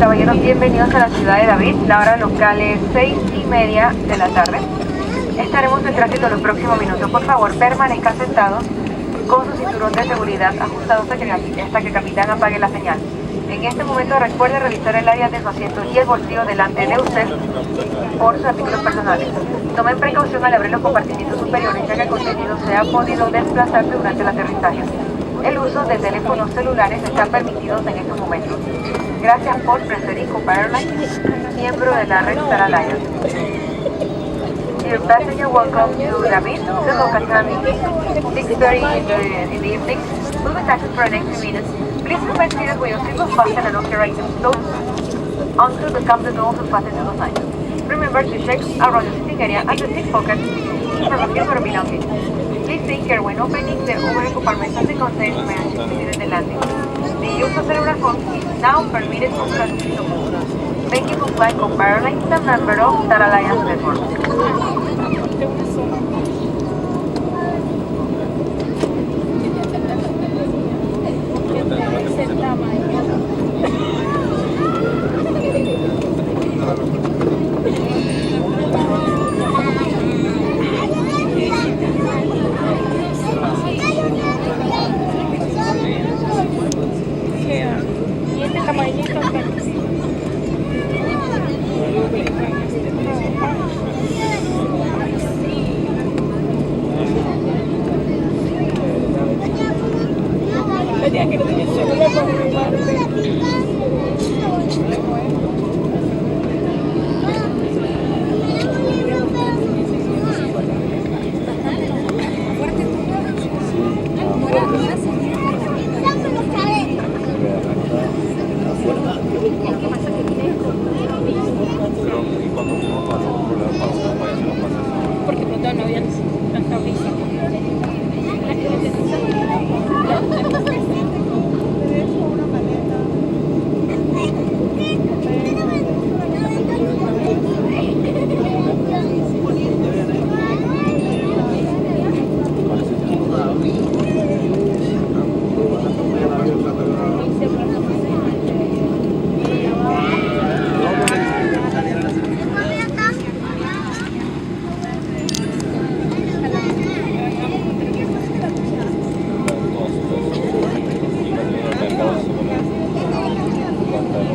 caballeros, bienvenidos a la ciudad de David. La hora local es 6:30 de la tarde. Estaremos en tránsito los próximos minutos. Por favor, permanezca sentado con su cinturón de seguridad ajustado hasta que el capitán apague la señal. En este momento recuerde revisar el área de su asiento y el bolsillo delante de usted por sus artículos personales. Tomen precaución al abrir los compartimientos superiores, ya que el contenido se ha podido desplazarse durante el aterrizaje. El uso de teléfonos celulares está permitido en estos momentos. Gracias por preferir Copa Airlines, miembro de la Red Star Alliance. Dear passenger, welcome to David. The local time is 6:30 in the evening. We'll be taxing for the next few minutes. Please remain seated with your seatbelt fastened and lock your items close onto the cabin doors and fasten to the sides. Remember to check around the sitting area and the seat pockets for your belongings. Please take care when opening the overhead compartments as the containers may accumulate in the landing. The use of cellular phones is now permitted on transit. Thank you for flying Copa Airlines, a member of Star Alliance Network.